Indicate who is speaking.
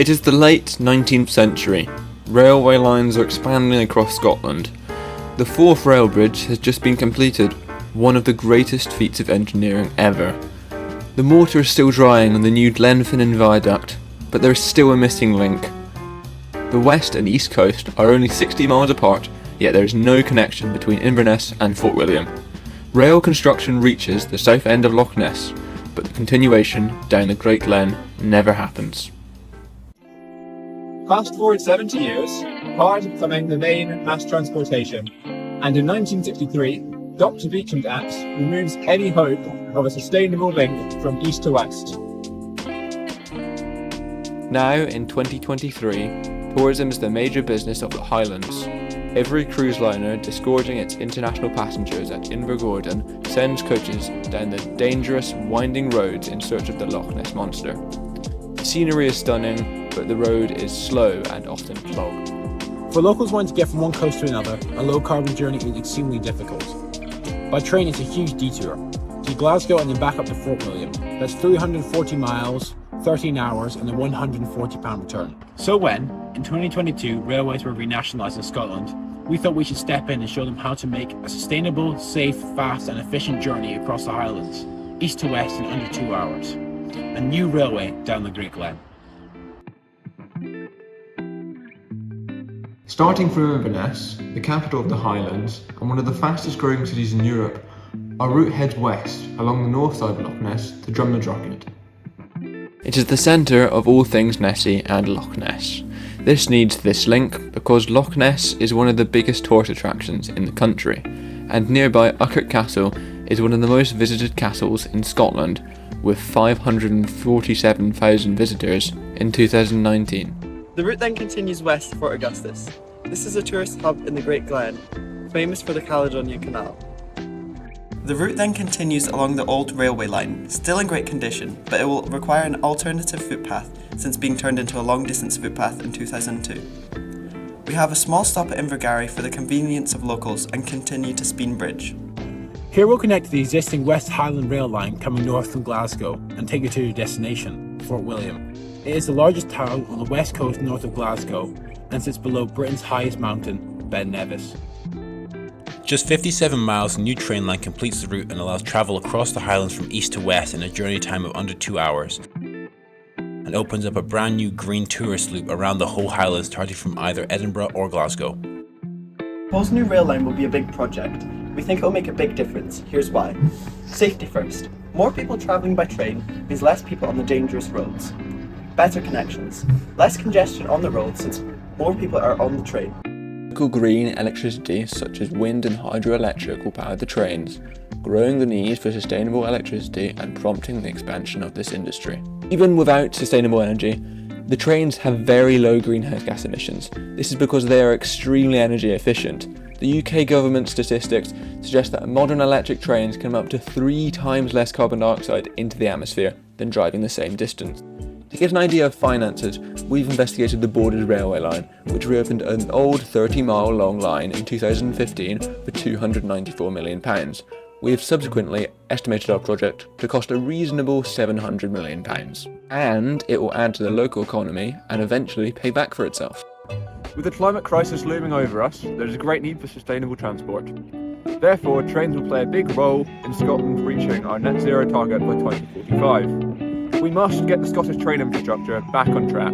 Speaker 1: It is the late 19th century. Railway lines are expanding across Scotland. The fourth rail bridge has just been completed, one of the greatest feats of engineering ever. The mortar is still drying on the new Glenfinnan viaduct, but there is still a missing link. The west and east coast are only 60 miles apart, yet there is no connection between Inverness and Fort William. Rail construction reaches the south end of Loch Ness, but the continuation down the Great Glen never happens.
Speaker 2: Fast forward 70 years, cars are becoming the main mass transportation, and in 1963, Dr. Beecham's Act removes any hope of a sustainable link from east to west.
Speaker 1: Now, in 2023, tourism is the major business of the Highlands. Every cruise liner disgorging its international passengers at Invergordon sends coaches down the dangerous, winding roads in search of the Loch Ness Monster. The scenery is stunning, but the road is slow and often clogged.
Speaker 3: For locals wanting to get from one coast to another, a low-carbon journey is extremely difficult. By train, it's a huge detour to Glasgow and then back up to Fort William. That's 340 miles, 13 hours, and a £140 return. So when, in 2022, railways were renationalised in Scotland, we thought we should step in and show them how to make a sustainable, safe, fast, and efficient journey across the Highlands, east to west in under 2 hours. A new railway down the Great Glen.
Speaker 4: Starting from Inverness, the capital of the Highlands and one of the fastest growing cities in Europe, our route heads west along the north side of Loch Ness to Drumnadrochit.
Speaker 1: It is the centre of all things Nessie and Loch Ness. This needs this link because Loch Ness is one of the biggest tourist attractions in the country, and nearby Uckert Castle is one of the most visited castles in Scotland, with 547,000 visitors in 2019.
Speaker 5: The route then continues west to Fort Augustus. This is a tourist hub in the Great Glen, famous for the Caledonian Canal. The route then continues along the old railway line, still in great condition, but it will require an alternative footpath since being turned into a long-distance footpath in 2002. We have a small stop at Invergary for the convenience of locals and continue to Speen Bridge.
Speaker 3: Here we'll connect to the existing West Highland rail line coming north from Glasgow and take you to your destination, Fort William. It is the largest town on the west coast north of Glasgow and sits below Britain's highest mountain, Ben Nevis. Just 57 miles, the new train line completes the route and allows travel across the Highlands from east to west in a journey time of under 2 hours, and opens up a brand new green tourist loop around the whole Highlands starting from either Edinburgh or Glasgow.
Speaker 5: Proposed new rail line will be a big project. We think it will make a big difference. Here's why. Safety first. More people travelling by train means less people on the dangerous roads. Better connections. Less congestion on the road since more people are on the train.
Speaker 1: Local green electricity such as wind and hydroelectric will power the trains, growing the need for sustainable electricity and prompting the expansion of this industry. Even without sustainable energy, the trains have very low greenhouse gas emissions. This is because they are extremely energy efficient. The UK government statistics suggest that modern electric trains can emit up to 3 times less carbon dioxide into the atmosphere than driving the same distance. To get an idea of finances, we've investigated the Borders Railway line, which reopened an old 30-mile long line in 2015 for £294 million. We have subsequently estimated our project to cost a reasonable £700 million. And it will add to the local economy and eventually pay back for itself.
Speaker 6: With the climate crisis looming over us, there is a great need for sustainable transport. Therefore, trains will play a big role in Scotland reaching our net zero target by 2045. We must get the Scottish train infrastructure back on track.